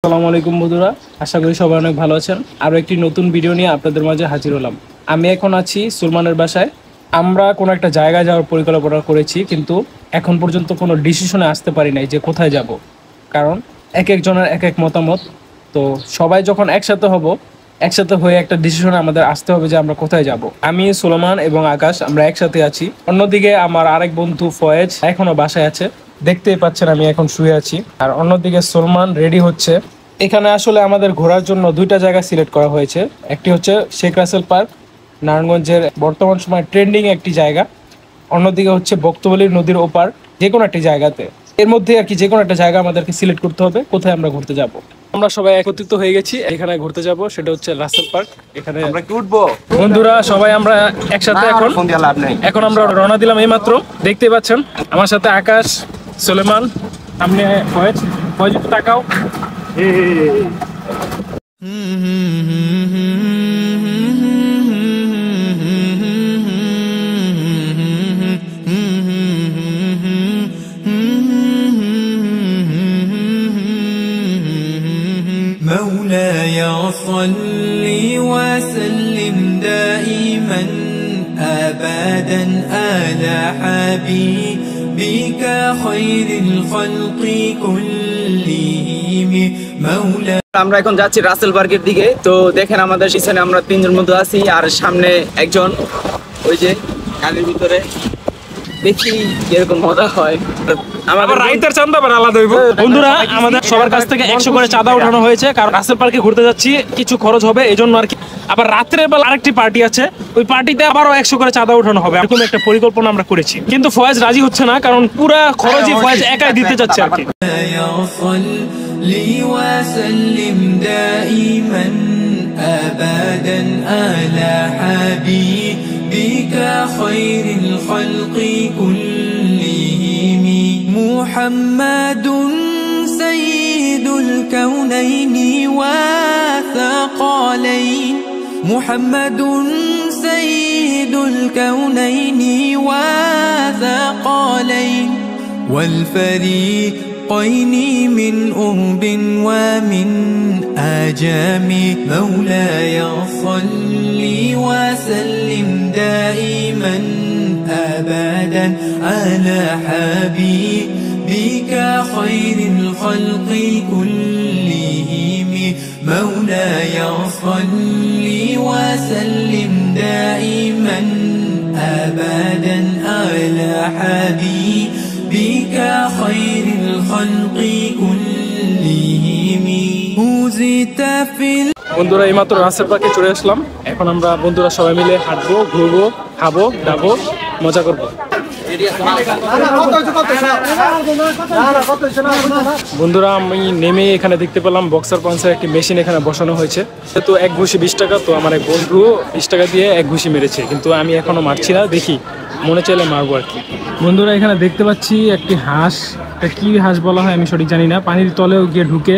আসসালামু আলাইকুম বন্ধুরা, আশা করি সবাই অনেক ভালো আছেন। আরও একটি নতুন ভিডিও নিয়ে আপনাদের মাঝে হাজির হলাম। আমি এখন আছি সুলমানের বাসায়। আমরা কোনো একটা জায়গায় যাওয়ার পরিকল্পনা করেছি, কিন্তু এখন পর্যন্ত কোনো ডিসিশনে আসতে পারি নাই যে কোথায় যাব। কারণ এক একজনের এক এক মতামত। তো সবাই যখন একসাথে হয়ে একটা ডিসিশনে আমাদের আসতে হবে যে আমরা কোথায় যাব। আমি, সুলেমান এবং আকাশ আমরা একসাথে আছি। অন্যদিকে আমার আরেক বন্ধু ফয়েজ এখনো বাসায় আছে, দেখতেই পাচ্ছেন আমি এখন শুয়ে আছি। আর অন্যদিকে সলমান রেডি হচ্ছে। এখানে আসলে আমাদের ঘোরার জন্য দুইটা জায়গা সিলেক্ট করা হয়েছে। একটি হচ্ছে শেখ রাসেল পার্ক, নারায়ণগঞ্জের বর্তমান সময় ট্রেন্ডিং একটি জায়গা। অন্যদিকে হচ্ছে বক্তবলী নদীর ওপার। যে কোনো একটি জায়গাতে, এর মধ্যে আর কি যে কোনো একটা জায়গা আমাদেরকে সিলেক্ট করতে হবে কোথায় আমরা ঘুরতে যাব। আমরা সবাই একত্রিত হয়ে গেছি, এখানে ঘুরতে যাব, সেটা হচ্ছে রাসেল পার্ক। এখানে আমরা কি উঠবো বন্ধুরা, সবাই আমরা একসাথে এখন আমরা রওনা দিলাম এইমাত্র। দেখতেই পাচ্ছেন আমার সাথে আকাশ, সুলেমান, সামনে ফয়েজ। ফয়েজ একটু তাকাও। مولاي صل وسلم دائما أبدا على حبيبك خير الخلق كلهم مولاي। আমরা এখন যাচ্ছি রাসেল পার্কের দিকে। তো দেখেন আমাদের পিছনে আমরা তিনজন মতো আছি, আর সামনে একজন ওই যে গাড়ির ভিতরে। দেখি কিরকম মজা হয়। বন্ধুরা, আমাদের সবার কাছ থেকে 100 করে চাঁদা উঠানো হয়েছে, কারণ রাসেল পার্কে ঘুরতে যাচ্ছি, কিছু খরচ হবে এই জন্য আর কি। আবার রাত্রে বেলা আরেকটি পার্টি আছে, ওই পার্টিতে আবারও 100 করে চাঁদা উঠানো হবে। এরকম একটা পরিকল্পনা আমরা করেছি, কিন্তু ফয়েজ রাজি হচ্ছে না, কারণ পুরা খরচই ফয়েজ একাই দিতে যাচ্ছে আর কি। بك خير الخلق كلهم محمد سيد الكونين وثقلين محمد سيد الكونين وثقلين والفريقين من أرب ومن آجام مولاي صل وسلم دائما أبدا على حبيبك خير الخلق كلهم مولاي صل وسلم دائما أبدا على حبيبك خير الخلق كلهم وزدت في বন্ধুরা, এইমাত্র রাসেল পার্কে চলে আসলাম। এখন আমরা বন্ধুরা সবাই মিলে হাঁটবো, ঘুরবো, খাবো, দাবো, মজা করবো। বন্ধুরা, আমি নেমে এখানে দেখতে পেলাম বক্সার পাঞ্চের একটি মেশিন এখানে বসানো হয়েছে। তো এক ঘুষি 20 টাকা। তো আমার এক বন্ধু 20 টাকা দিয়ে এক ঘুষি মেরেছে, কিন্তু আমি এখনো মারছি না, দেখি মনে চাইলে মারবো আর কি। বন্ধুরা, এখানে দেখতে পাচ্ছি একটি হাঁস, এটা কি হাঁস বলা হয় আমি সঠিক জানি না, পানির তলেও গিয়ে ঢুকে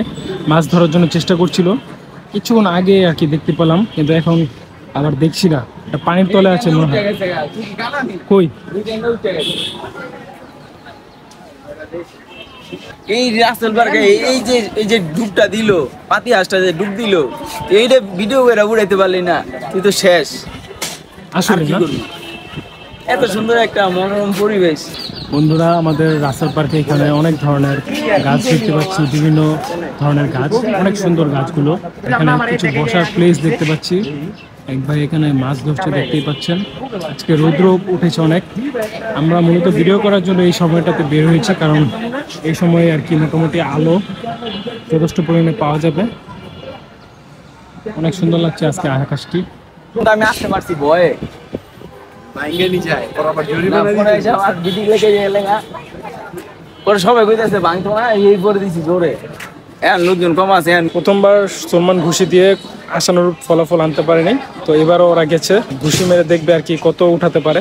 মাছ ধরার জন্য চেষ্টা করছিল। কিছুক্ষণ আগে আর কি দেখতে পেলাম, কিন্তু এখন আবার দেখছি না, এটা পানির তলে আছে মনে হয়। কই এই রাসেল পার্কে এই যে ডুবটা দিল, পাতি হাঁসটা যে ডুব দিল, এইটা ভিডিও করে উড়াইতে পারলি না, তুই তো শেষ। আসলে কি করবি? এত সুন্দর একটা মনোরম পরিবেশ। বন্ধুরা, আমাদের রাসেল পার্কে এখানে অনেক ধরনের গাছ দেখতে পাচ্ছি, বিভিন্ন ধরনের গাছ, অনেক সুন্দর গাছগুলো। এখানে কিছু বসার প্লেস দেখতে পাচ্ছি। এক ভাই এখানে মাছ ধরছে, দেখতেই পাচ্ছেন। আজকে রৌদ্র উঠেছে অনেক। আমরা মূলত ভিডিও করার জন্য এই সময়টাতে বের হয়েছি, কারণ এই সময় আর কি মোটামুটি আলো যথেষ্ট পরিমাণে পাওয়া যাবে। অনেক সুন্দর লাগছে আজকে আকাশটি। আমি আসতে পারছি ভয়ে, সবাই কইতেছে ভাঙতো না, এই করে দিছি জোরে। লোকজন কম আছে। প্রথমবার সলমান ঘুষি দিয়ে আশানুরূপ ফলাফল আনতে পারে নাই, তো এবারও ওরা গেছে, ঘুষি মেরে দেখবে আর কি কত উঠাতে পারে।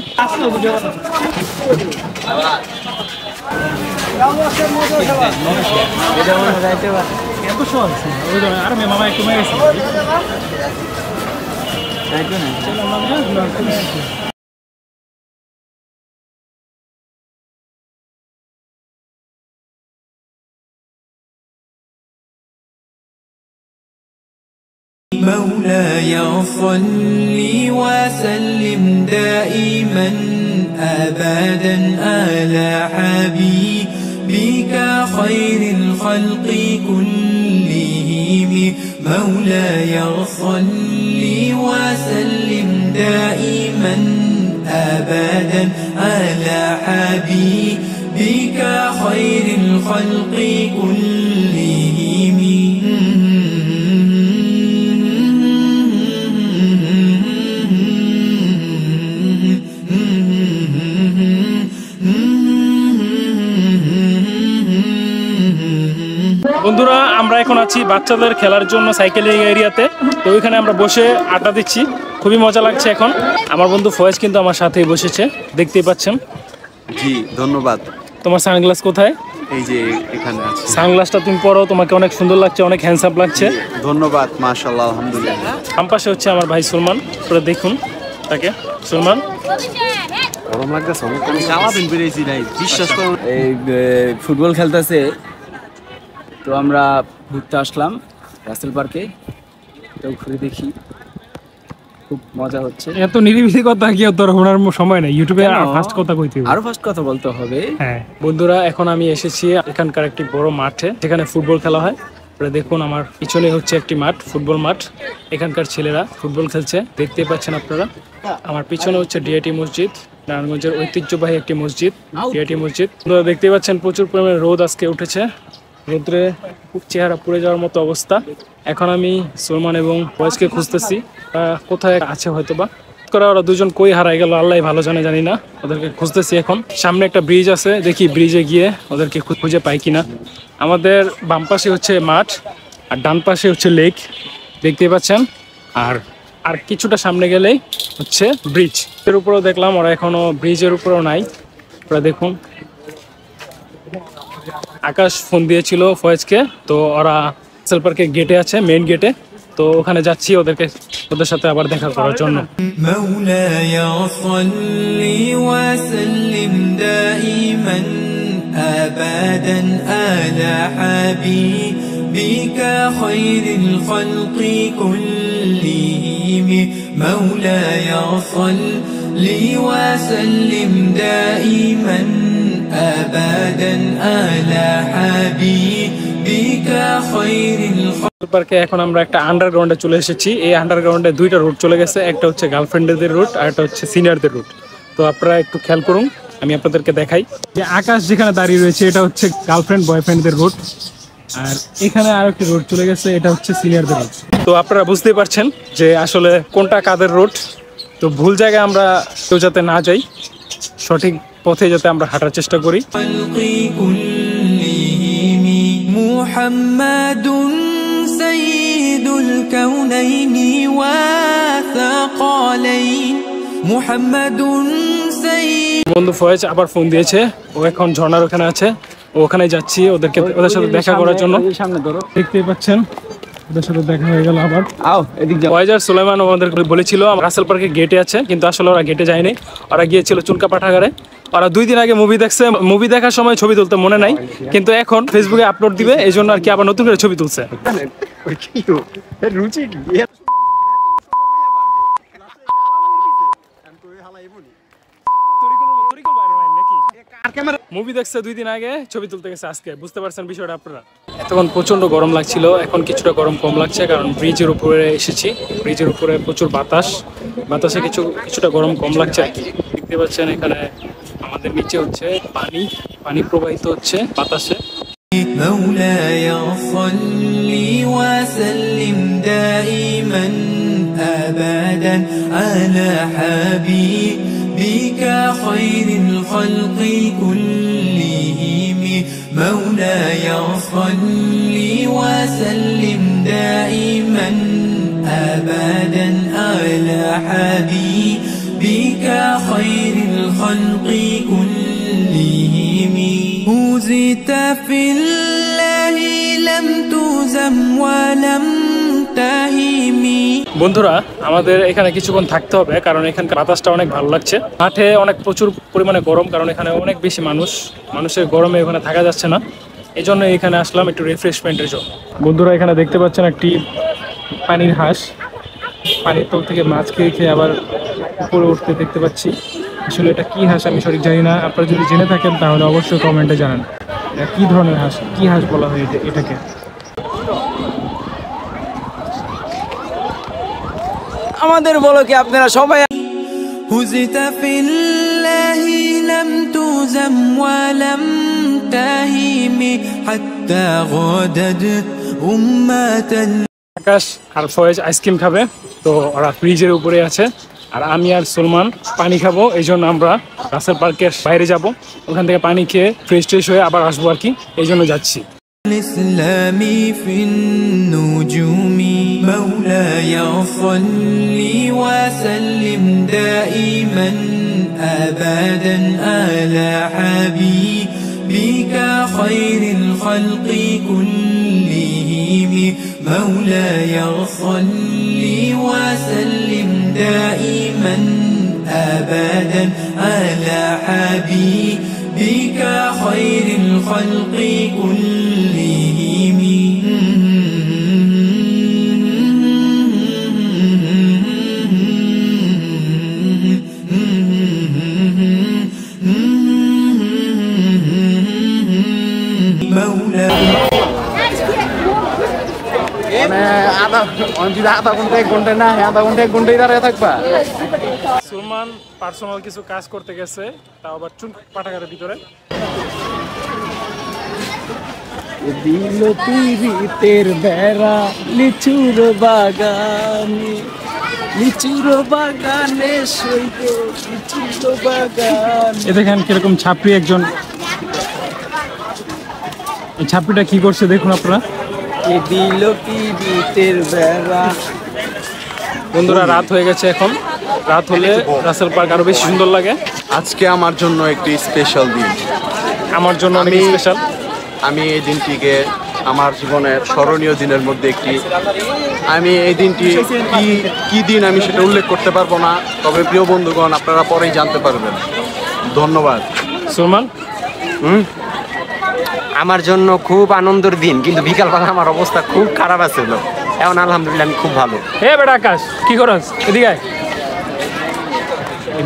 মামা একটু مولاي صل وسلم دائما أبدا على حبيبك خير الخلق كلهم مولاي صل وسلم دائما أبدا على حبيبك خير الخلق كلهم বন্ধুরা আমরা এখন আছি বাচ্চাদের খেলার জন্য সাইকেলিং এরিয়াতে। তো ওইখানে আমরা বসে আড্ডা দিচ্ছি, খুবই মজা লাগছে এখন। আমার বন্ধু ফয়েজ কিন্তু আমার সাথেই বসেছে, দেখতেই পাচ্ছেন। জি ধন্যবাদ। তোমার সানগ্লাস কোথায়? এই যে এখানে আছে। সানগ্লাসটা তুমি পরো, তোমাকে অনেক সুন্দর লাগছে, অনেক হ্যান্ডসাম লাগছে। ধন্যবাদ, মাশাআল্লাহ, আলহামদুলিল্লাহ। আমার পাশে হচ্ছে আমার ভাই সুলমান, পুরো দেখুন তাকে। সুলমান গরম লাগতেছে অনেক, আমি সারাদিন বেরিয়েছি নাই, বিশ্বাস করুন। এই ফুটবল খেলতেছে, তো আমরা ঘুরতে আসলাম রাসেল পার্কে, তো ঘুরে দেখি, খুব মজা হচ্ছে। এত নিরিবিলি কথা কি তোর শোনার সময় নেই, ইউটিউবে ফার্স্ট কথা কইতে হবে, আরো ফার্স্ট কথা বলতে হবে। হ্যাঁ বন্ধুরা, এখন আমি এসেছি এখানকার একটি বড় মাঠে যেখানে ফুটবল খেলা হয়। আপনারা দেখুন আমার পিছনে হচ্ছে একটি মাঠ, ফুটবল মাঠ। এখানকার ছেলেরা ফুটবল খেলছে, দেখতে পাচ্ছেন আপনারা। আমার পিছনে হচ্ছে ডিআইটি মসজিদ, নারায়ণগঞ্জের ঐতিহ্যবাহী একটি মসজিদ, ডিআইটি মসজিদ। আপনারা দেখতে পাচ্ছেন প্রচুর পরিমাণে রোদ আজকে উঠেছে, রোদ্রে খুব চেহারা পুড়ে যাওয়ার মতো অবস্থা। এখন আমি সুলমান এবং ফয়েজকে খুঁজতেছি, কোথায় আছে হয়তোবা। করে ওরা দুজন কই হারাই গেল আল্লাহ ভালো জানে, জানি না। ওদেরকে খুঁজতেছি এখন। সামনে একটা ব্রিজ আছে, দেখি ব্রিজে গিয়ে ওদেরকে খুঁজে পাই কিনা। আমাদের বাম পাশে হচ্ছে মাঠ আর ডান পাশে হচ্ছে লেক, দেখতে পাচ্ছেন। আর কিছুটা সামনে গেলেই হচ্ছে ব্রিজ। এর উপরেও দেখলাম ওরা এখনো ব্রিজের উপরেও নাই। ওরা দেখুন, আকাশ ফোন দিয়েছিল ফয়েজকে, তো ওরা রাসেল পার্কের গেটে আছে, মেইন গেটে। তো ওখানে যাচ্ছি ওদের সাথে আবার দেখা করার জন্য। مولاي صل وسلم دائما أبدا على حبيبك خير الخلق كلهم مولاي صل وسلم دائما أبدا على حبيبك خير الخلق পার্কে এখন আমরা একটা আন্ডারগ্রাউন্ডে চলে এসেছি। এই আন্ডারগ্রাউন্ডে দুইটা রুট চলে গেছে, একটা হচ্ছে গার্লফ্রেন্ডদের রুট আর একটা হচ্ছে সিনিয়রদের রুট। তো আপনারা একটু খেয়াল করুন, আমি আপনাদেরকে দেখাই যে আকাশ যেখানে দাঁড়িয়ে রয়েছে এটা হচ্ছে গার্লফ্রেন্ড বয়ফ্রেন্ডদের রুট, আর এখানে আরো একটি রুট চলে গেছে, এটা হচ্ছে সিনিয়রদের রুট। তো আপনারা বুঝতেই পারছেন যে আসলে কোনটা কাদের রুট। তো ভুল জায়গায় আমরা কেউ যাতে না যাই, সঠিক পথে যাতে আমরা হাঁটার চেষ্টা করি। سيد الكونين وثقلين محمد سيد বন্ধু ফয়েজ আবার ফোন দিয়েছে, ও এখন ঝর্ণার ওখানে আছে, ওখানে যাচ্ছি ওদের সাথে দেখা করার জন্য। সামনে ধরো, দেখতেই পাচ্ছেন ওদের সাথে দেখা হয়ে গেল আবার। আও এদিক যাও। ফয়েজ আর সুলাইমান আমাদের বলেছিল রাসেল পার্কে গেটে আছে, কিন্তু আসলে ওরা গেটে যায়নি, ওরা গিয়েছিল চুনকা পাঠাগারে। ওরা 2 দিন আগে মুভি দেখছে, মুভি দেখার সময় ছবি তুলতে মনে নাই, কিন্তু এখন ফেসবুকে আপলোড দিবে, এই জন্য আর কি আবার নতুন করে ছবি তুলছে। রুচি কি মুভি দেখছে 2 দিন আগে, ছবি তুলতে গেছে আজকে, বুঝতে পারছেন বিষয়টা আপনারা। এতক্ষণ প্রচন্ড গরম লাগছিল, এখন কিছুটা গরম কম লাগছে, কারণ ব্রিজের উপরে এসেছি। ব্রিজের উপরে প্রচুর বাতাসে কিছুটা গরম কম লাগছে আর কি। দেখতে পাচ্ছেন এখানে আমাদের নিচে হচ্ছে পানি প্রবাহিত হচ্ছে বাতাসে। مولاي صل وسلم دائما أبدا على حبيبك خير الخلق كلهم مولاي صل وسلم دائما أبدا على حبيبك خير الخلق كلهم هزت في الله لم تزم ولم تهمي বন্ধুরা আমাদের এখানে কিছুক্ষণ থাকতে হবে, কারণ এখানকার বাতাসটা অনেক ভালো লাগছে। মাঠে প্রচুর পরিমাণে গরম, কারণ এখানে অনেক বেশি মানুষের গরমে ওখানে থাকা যাচ্ছে না, এই জন্য এখানে আসলাম একটু রিফ্রেশমেন্টের জন্য। বন্ধুরা এখানে দেখতে পাচ্ছেন একটি পানির হাঁস, পানির তল থেকে মাছ খেয়ে খেয়ে আবার উপরে উঠতে দেখতে পাচ্ছি। আসলে এটা কি হাঁস আমি সঠিক জানি না, আপনারা যদি জেনে থাকেন তাহলে অবশ্যই কমেন্টে জানান এটা কি ধরনের হাঁস, কি হাঁস বলা হয় এটাকে। আমাদের বলো কি আপনারা সবাই هزت في الله لم تزم ولم تهم حتى غادت أمة আকাশ আর ফয়েজ আইসক্রিম খাবে, তো ওরা ফ্রিজের উপরে আছে। আর আমি আর সলমান পানি খাবো, এই জন্য আমরা রাসেল পার্কের বাইরে যাব, ওখান থেকে পানি খেয়ে ফ্রেশ ট্রেশ হয়ে আবার আসবো আর কি, এই জন্য যাচ্ছি। الإسلام في النجوم مولاي صل وسلم دائما أبدا على حبيبك خير الخلق كلهم مولاي صل وسلم دائما أبدا على حبيبك خير الخلق كلهم مولاي আধা ঘন্টা 1 ঘন্টা না, আধা ঘন্টা 1 ঘন্টাই দাঁড়িয়ে থাকবা। সলমান পার্সোনাল কিছু কাজ করতে গেছে, তাও আবার চুন পাঠাগারের ভিতরে। দিল পিরিতের বেড়া লিচুর বাগানে, লিচুর বাগানে সইব লিচুর বাগান। এ দেখেন কিরকম ছাপড়ি একজন, এই ছাপড়িটা কি করছে দেখুন আপনারা। দিল পিরিতের বেড়া। বন্ধুরা রাত হয়ে গেছে, এখন রাত হলে রাসেল পার্ক আরো বেশি সুন্দর লাগে। আজকে আমার জন্য একটি স্পেশাল দিন। আমার জন্য অনেক স্পেশাল। আমি এই দিনটিকে আমার জীবনের স্মরণীয় দিনের মধ্যে একটি, আমি এই দিনটি কি দিন আমি সেটা উল্লেখ করতে পারবো না, তবে প্রিয় বন্ধুগণ আপনারা পরেই জানতে পারবেন। ধন্যবাদ। সলমান আমার জন্য খুব আনন্দের দিন, কিন্তু বিকালবেলা আমার অবস্থা খুব খারাপ আছিল। এখন আলহামদুলিল্লাহ আমি খুব ভালো। হে বেটা আকাশ, কি করছ? এদিকে আয়।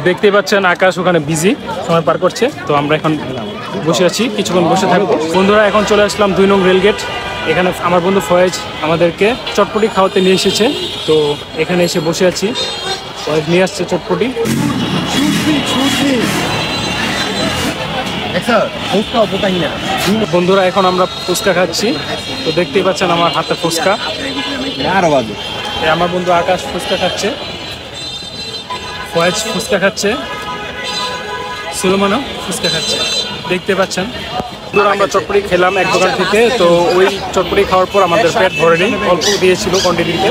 দেখতে পাচ্ছেন আকাশ ওখানে বিজি সময় পার করছে, তো আমরা এখন বসে আছি, কিছুক্ষণ বসে থাকবো। বন্ধুরা এখন চলে আসলাম 2 নং রেলগেট। এখানে আমার বন্ধু ফয়েজ আমাদেরকে চটপটি খাওয়াতে নিয়ে এসেছে, তো এখানে এসে বসে আছি। ফয়েজ নিয়ে আসছে চটপটি। বন্ধুরা এখন আমরা ফুচকা খাচ্ছি, তো দেখতেই পাচ্ছেন আমার হাতে ফুচকা। আমার বন্ধু আকাশ ফুচকা খাচ্ছে, ফয়েজ ফুচকা খাচ্ছে, সুলেমানও ফুচকা খাচ্ছে, দেখতে পাচ্ছেন। আমরা চটপটি খেলাম এক দোকান থেকে, তো ওই চটপটি খাওয়ার পর আমাদের পেট ভরেনি, অল্প দিয়েছিল কোয়ান্টিটিতে।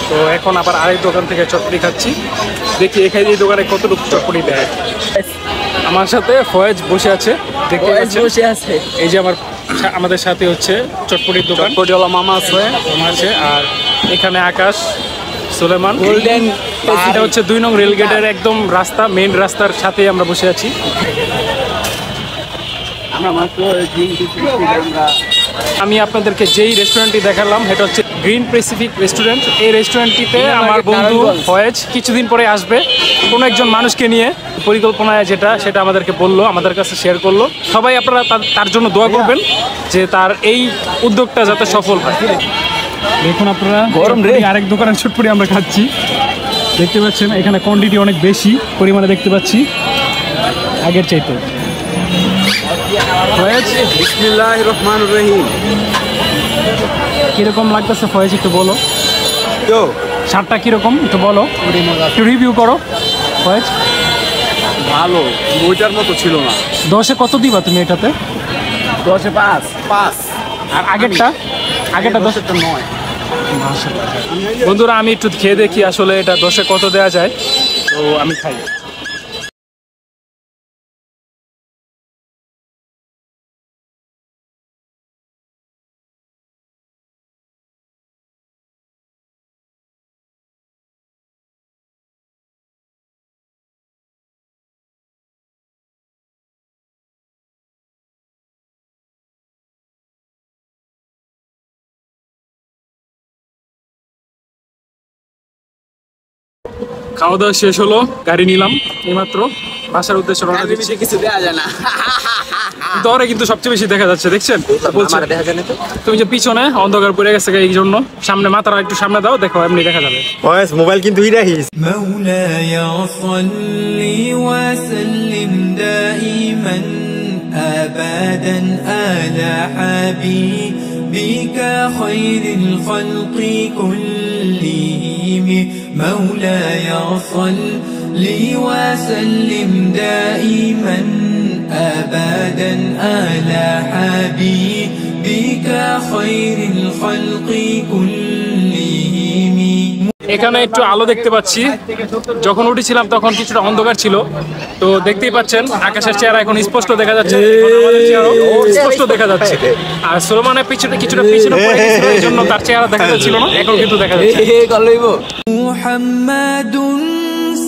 তো এখন আবার আরেক দোকান থেকে চটপটি খাচ্ছি, দেখি এখানে এই দোকানে কতটুকু চটপটি দেয়। আমার সাথে ফয়েজ বসে আছে, দেখতে পাচ্ছেন। বসে আছে। এই যে আমাদের সাথে হচ্ছে চটপটির দোকান, চটপটিওয়ালা মামা আছে। মামা আছে, আর এখানে আকাশ, সুলেমান। গোল্ডেন এটা হচ্ছে 2 নং রেলগেটের একদম রাস্তা, মেইন রাস্তার সাথেই আমরা বসে আছি। আমি আপনাদেরকে যেই রেস্টুরেন্টটি দেখালাম এটা হচ্ছে গ্রিন প্যাসিফিক রেস্টুরেন্ট। এই রেস্টুরেন্টটিতে আমার বন্ধু ফয়েজ কিছুদিন পরে আসবে কোনো একজন মানুষকে নিয়ে, পরিকল্পনায় যেটা সেটা আমাদেরকে বললো, আমাদের কাছে শেয়ার করলো। সবাই আপনারা তার জন্য দোয়া করবেন যে তার এই উদ্যোগটা যাতে সফল হয়। দেখুন আপনারা গরম রে, আরেক দোকানের চটপটি আমরা খাচ্ছি, দেখতে পাচ্ছেন। এখানে কোয়ান্টিটি অনেক বেশি পরিমাণে দেখতে পাচ্ছি আগের চাইতে। ফয়েজ, বিসমিল্লাহির রহমানির রহিম। কিরকম লাগতেছে ফয়েজ একটু বলো, তো স্বাদটা কিরকম একটু বলো, একটু রিভিউ করো ফয়েজ। ভালো, ওইটার মতো ছিল না। 10-এ কত দিবা তুমি এটাতে? 10-এ 5। আর আগেরটা 10-এ 9। বন্ধুরা আমি একটু খেয়ে দেখি আসলে এটা 10-এ কত দেওয়া যায়, তো আমি খাই। খাওয়া দাওয়া শেষ হলো, গাড়ি নিলাম এইমাত্র, বাসার উদ্দেশ্যে রওনা দিচ্ছি। কিছু দেওয়া যায় না। দরে কিন্তু সবচেয়ে বেশি দেখা যাচ্ছে, দেখছেন? বলছেন আমার দেখা যায় না তো। তুমি যে পিছনে অন্ধকার পড়ে গেছে এই জন্য, সামনে মাথাটা একটু সামনে দাও, দেখো এমনি দেখা যাবে। মোবাইল কিন্তু রাখিস। مولاي صل وسلم دائما أبدا على حبيبك خير الخلق كلهم مولاي صل وسلم دائما أبدا على حبيبك خير الخلق كلهم। এখানে একটু আলো দেখতে পাচ্ছি, যখন উঠেছিলাম তখন কিছুটা অন্ধকার ছিল, তো দেখতেই পাচ্ছেন আকাশের চেহারা এখন স্পষ্ট দেখা যাচ্ছে, এখন আমাদের চেহারাও স্পষ্ট দেখা যাচ্ছে। আর সুলেমানের পিছনে কিছুটা পিছনে পড়ে গেছিল, এই জন্য তার চেহারা দেখা যাচ্ছিল না, এখন কিন্তু দেখা যাচ্ছে। محمد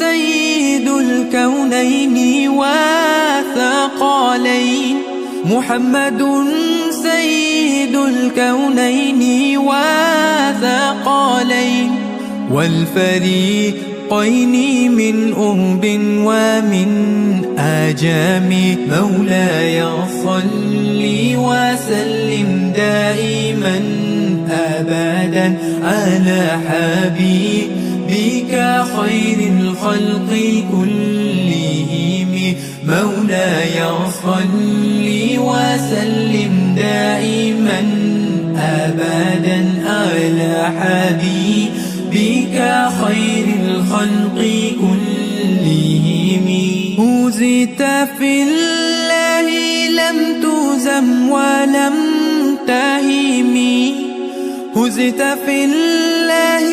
سيد الكونين وثقلين محمد سيد الكونين وثقلين والفريقين من أرب ومن آجام مولاي صل وسلم دائما أبدا على حبيبك خير الخلق كلهم مولاي صل وسلم دائما أبدا على حبيبك خير الخلق كلهم هزت في الله لم تهزم ولم تهمي هزت في الله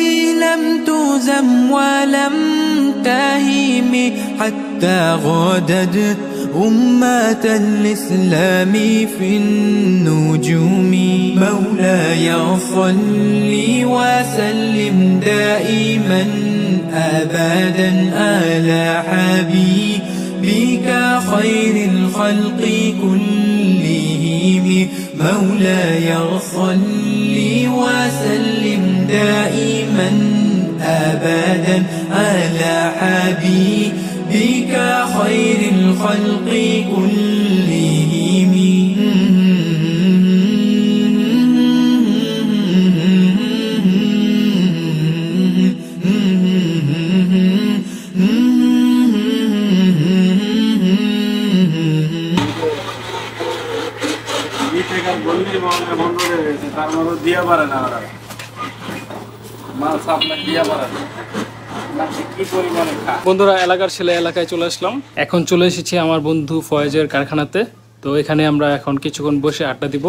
لم تهزم ولم تهم حتى غادت أمة الإسلام في النجوم مولاي صل وسلم دائما أبدا على حبيبك خير الخلق كلهم مولاي صل وسلم دائما أبدا على حبيبك خير الخلق كلهم বন্ধুরা, এলাকার ছেলে এলাকায় চলে আসলাম। এখন চলে এসেছি আমার বন্ধু ফয়েজের কারখানাতে। তো এখানে আমরা এখন কিছুক্ষণ বসে আড্ডা দিব।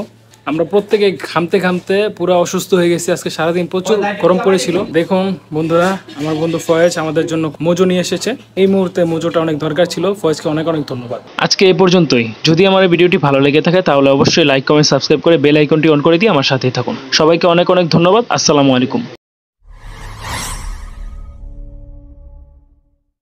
আমরা প্রত্যেকে ঘামতে ঘামতে পুরো অসুস্থ হয়ে গেছি, আজকে সারাদিন প্রচুর গরম পড়েছিল। দেখুন বন্ধুরা, আমার বন্ধু ফয়েজ আমাদের জন্য মোজো নিয়ে এসেছে। এই মুহূর্তে মোজোটা অনেক দরকার ছিল, ফয়েজকে অনেক অনেক ধন্যবাদ। আজকে এই পর্যন্তই। যদি আমার ভিডিওটি ভালো লেগে থাকে তাহলে অবশ্যই লাইক, কমেন্ট, সাবস্ক্রাইব করে বেল আইকনটি অন করে দিয়ে আমার সাথেই থাকুন। সবাইকে অনেক অনেক ধন্যবাদ। আসসালামু আলাইকুম।